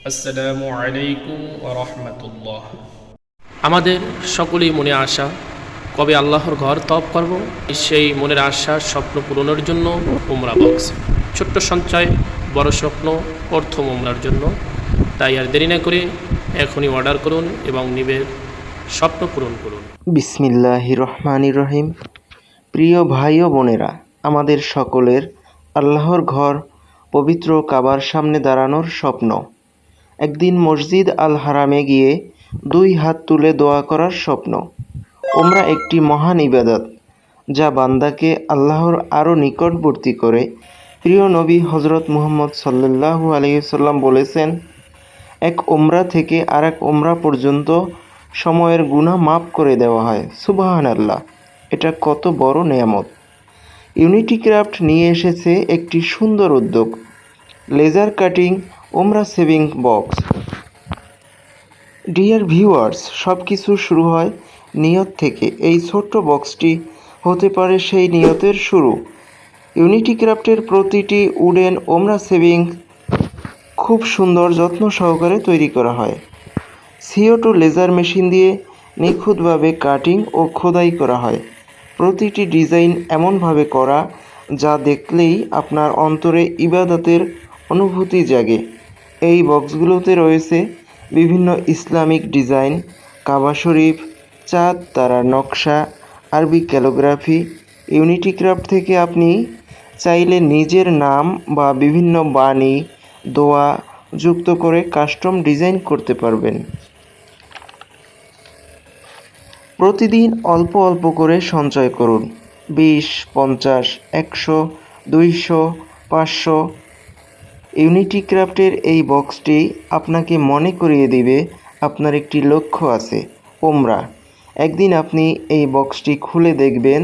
আসসালামু আলাইকুম ওয়া রাহমাতুল্লাহ। আমাদের সকলেই মনে আশা কবে আল্লাহর ঘর তওয়াফ করব। সেই মনের আশা স্বপ্ন পূরণের জন্য উমরা বক্স, ছোট্ট সঞ্চয় বড় স্বপ্ন প্রথম উমরার জন্য। তাই আর দেরি না করে এখনই অর্ডার করুন এবং নিবেন স্বপ্ন পূরণ করুন। বিসমিল্লাহির রহমানির রহিম। প্রিয় ভাই ও বোনেরা, আমাদের সকলের আল্লাহর ঘর পবিত্র কাবার সামনে দাঁড়ানোর স্বপ্ন। একদিন মসজিদ আল হারামে গিয়ে দুই হাত তুলে দোয়া করার স্বপ্ন। ওমরা একটি মহান ইবাদত, যা বান্দাকে আল্লাহর আরও নিকটবর্তী করে। প্রিয় নবী হজরত মুহাম্মদ সাল্লাল্লাহু আলাইহি সাল্লাম বলেছেন, এক ওমরা থেকে আরেক ওমরা পর্যন্ত সময়ের গুনাহ মাফ করে দেওয়া হয়। সুবহানাল্লাহ, এটা কত বড় নেয়ামত। ইউনিটি ক্রাফট নিয়ে এসেছে একটি সুন্দর উদ্যোগ, লেজার কাটিং ওমরা সেভিং বক্স। ডিয়ার ভিউয়ার্স, সব কিছু শুরু হয় নিয়ত থেকে। এই ছোট্ট বক্সটি হতে পারে সেই নিয়তের শুরু। ইউনিটি ক্রাফটের প্রতিটি উডেন ওমরা সেভিং খুব সুন্দর যত্ন সহকারে তৈরি করা হয়। CO2 লেজার মেশিন দিয়ে নিখুঁতভাবে কাটিং ও খোদাই করা হয়। প্রতিটি ডিজাইন এমনভাবে করা যা দেখলেই আপনার অন্তরে ইবাদতের অনুভূতি জাগে। এই বক্সগুলোতে রয়েছে বিভিন্ন ইসলামিক ডিজাইন, কাবা শরীফ, চাঁদ তারার নকশা, আরবি ক্যালিগ্রাফি। ইউনিটি ক্রাফট থেকে আপনি চাইলে নিজের নাম বা বিভিন্ন বাণী, দোয়া যুক্ত করে কাস্টম ডিজাইন করতে পারবেন। প্রতিদিন অল্প অল্প করে সঞ্চয় করুন। 20, 50, 100, 200, 500। ইউনিটি ক্রাফটের এই বক্সটি আপনাকে মনে করিয়ে দিবে আপনার একটি লক্ষ্য আছে, ওমরা। একদিন আপনি এই বক্সটি খুলে দেখবেন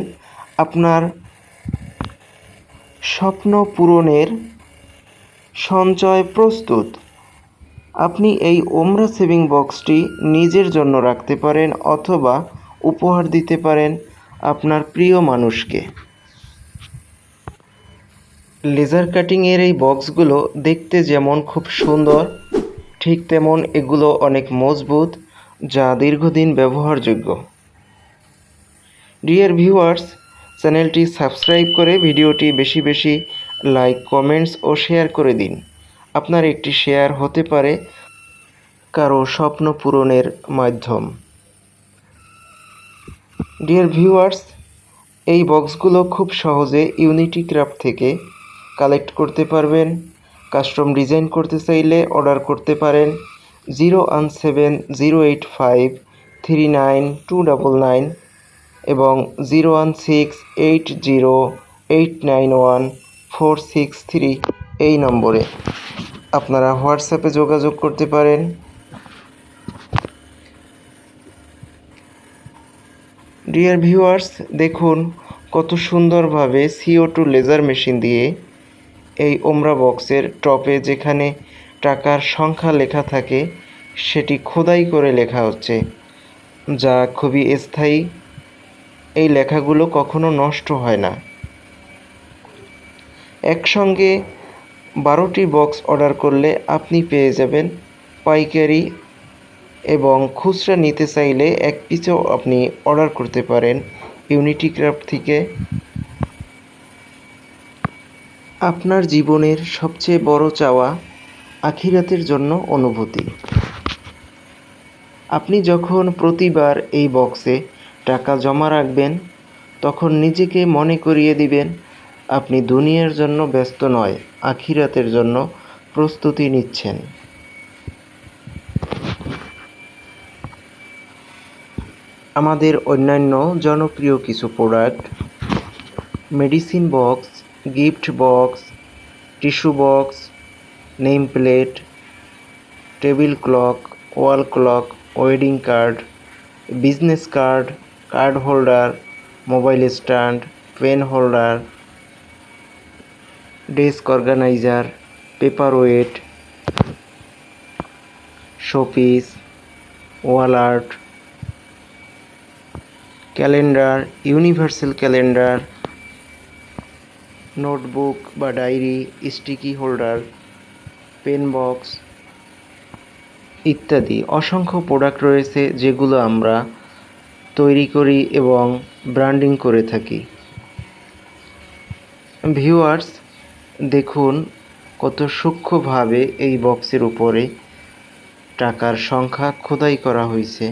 আপনার স্বপ্ন পূরণের সঞ্চয় প্রস্তুত। আপনি এই ওমরা সেভিং বক্সটি নিজের জন্য রাখতে পারেন অথবা উপহার দিতে পারেন আপনার প্রিয় মানুষকে। লেজার কাটিংয়ের এই বক্সগুলো দেখতে যেমন খুব সুন্দর, ঠিক তেমন এগুলো অনেক মজবুত, যা দীর্ঘদিন ব্যবহারযোগ্য। ডিয়ার ভিউয়ার্স, চ্যানেলটি সাবস্ক্রাইব করে ভিডিওটি বেশি বেশি লাইক, কমেন্টস ও শেয়ার করে দিন। আপনার একটি শেয়ার হতে পারে কারো স্বপ্ন পূরণের মাধ্যম। ডিয়ার ভিউয়ার্স, এই বক্সগুলো খুব সহজে ইউনিটি ক্রাফট থেকে কালেক্ট করতে পারবেন। কাস্টম ডিজাইন করতে চাইলে অর্ডার করতে পারেন 01705392299 এবং 01680891463 এই নম্বরে আপনারা হোয়াটসঅ্যাপে যোগাযোগ করতে পারেন। ডিয়ার ভিউয়ার্স, দেখুন কত সুন্দরভাবে CO2 লেজার মেশিন দিয়ে এই ওমরা বক্সের টপে যেখানে টাকার সংখ্যা লেখা থাকে সেটি খোদাই করে লেখা হচ্ছে, যা খুবই স্থায়ী। এই লেখাগুলো কখনো নষ্ট হয় না। একসঙ্গে 12টি বক্স অর্ডার করলে আপনি পেয়ে যাবেন পাইকারি এবং খুচরা নিতে চাইলে এক পিসও আপনি অর্ডার করতে পারেন ইউনিটি ক্রাফট থেকে। আপনার জীবনের সবচেয়ে বড় চাওয়া আখিরাতের জন্য অনুভূতি। আপনি যখন প্রতিবার এই বক্সে টাকা জমা রাখবেন, তখন নিজেকে মনে করিয়ে দিবেন আপনি দুনিয়ার জন্য ব্যস্ত নয়, আখিরাতের জন্য প্রস্তুতি নিচ্ছেন। আমাদের অন্যান্য জনপ্রিয় কিছু product: medicine box, gift box, tissue box, name plate, table clock, wall clock, wedding card, business card, card holder, mobile stand, pen holder, desk organiser, paperweight, showpiece, wall art, calendar, universal calendar, notebook বা diary, sticky holder, pen box, ইত্যাদি অসংখ্য product রয়েছে যেগুলো আমরা তৈরি করি এবং branding করে থাকি। ভিউয়ার্স, দেখুন কত সূক্ষ্মভাবে এই বক্সের উপরে টাকার সংখ্যা খোদাই করা হয়েছে,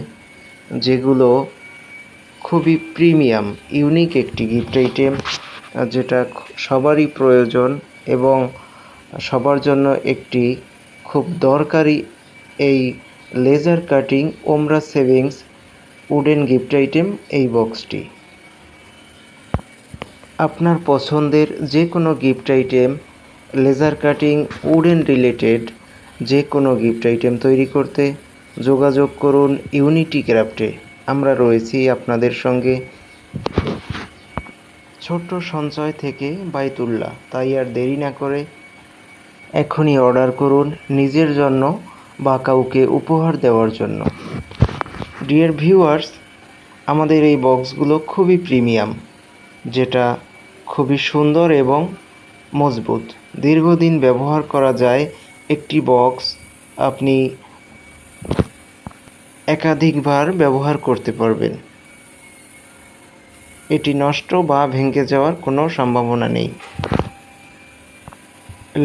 যেগুলো খুবই প্রিমিয়াম ইউনিক একটি গিফট আইটেম, যেটা সবারই প্রয়োজন এবং সবার জন্য একটি খুব দরকারি এই লেজার কাটিং ওমরা সেভিংস উডেন গিফট আইটেম এই বক্সটি। আপনার পছন্দের যে কোনো gift item, laser cutting wooden related যে কোনো গিফট আইটেম তৈরি করতে যোগাযোগ করুন ইউনিটি ক্রাফটে। আমরা রয়েছি আপনাদের সঙ্গে। ছোট্ট সঞ্চয় থেকে বাইতুল্লাহ, তাই আর দেরি না করে এখনই অর্ডার করুন নিজের জন্য বা কাউকে উপহার দেওয়ার জন্য। ডিয়ার ভিউয়ার্স, আমাদের এই বক্সগুলো খুবই প্রিমিয়াম, যেটা খুবই সুন্দর এবং মজবুত। দীর্ঘদিন ব্যবহার করা যায়। একটি বক্স আপনি একাধিকবার ব্যবহার করতে পারবেন। এটি নষ্ট বা ভেঙে যাওয়ার কোনো সম্ভাবনা নেই।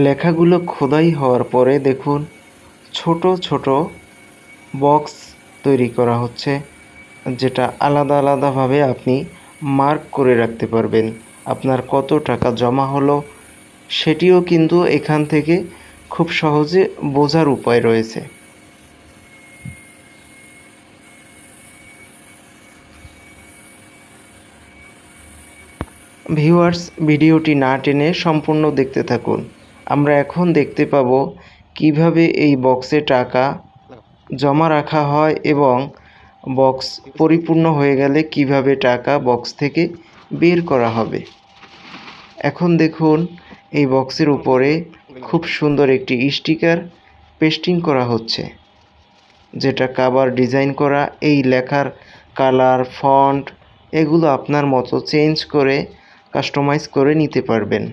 লেখাগুলো খোদাই হওয়ার পরে দেখুন ছোট ছোট বক্স তৈরি করা হচ্ছে, যেটা আলাদা আলাদাভাবে আপনি মার্ক করে রাখতে পারবেন। আপনার কত টাকা জমা হলো সেটিও কিন্তু এখান থেকে খুব সহজে বোঝার উপায় রয়েছে। ভিউয়ার্স, ভিডিওটি না টেনে সম্পূর্ণ দেখতে থাকুন। আমরা এখন দেখতে পাবো কিভাবে এই বক্সে টাকা জমা রাখা হয় এবং বক্স পরিপূর্ণ হয়ে গেলে কিভাবে টাকা বক্স থেকে বের করা হবে। এখন দেখুন এই বক্সের উপরে খুব সুন্দর একটি স্টিকার পেস্টিং করা হচ্ছে, যেটা কভার ডিজাইন করা। এই লেখার কালার, ফন্ট এগুলো আপনার মতো চেঞ্জ করে কাস্টমাইজ করে নিতে পারবেন।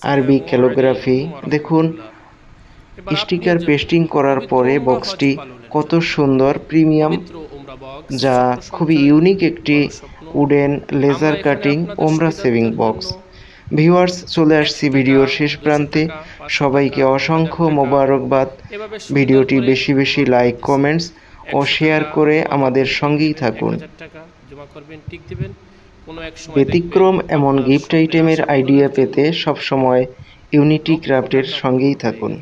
আরবি ক্যালিগ্রাফি দেখুন। স্টিকার পেস্টিং করার পরে বক্সটি কত সুন্দর প্রিমিয়াম, যা খুবই ইউনিক একটি উডেন লেজার কাটিং ওমরা সেভিং বক্স। ভিউয়ার্স, চলে আসছি ভিডিওর শেষ প্রান্তে। সবাইকে অসংখ্য মোবারকবাদ। ভিডিওটি বেশি বেশি লাইক, কমেন্টস ও শেয়ার করে আমাদের সঙ্গেই থাকুন। ব্যতিক্রম এমন গিফট আইটেমের আইডিয়া পেতে সবসময় ইউনিটি ক্রাফটের সঙ্গেই থাকুন।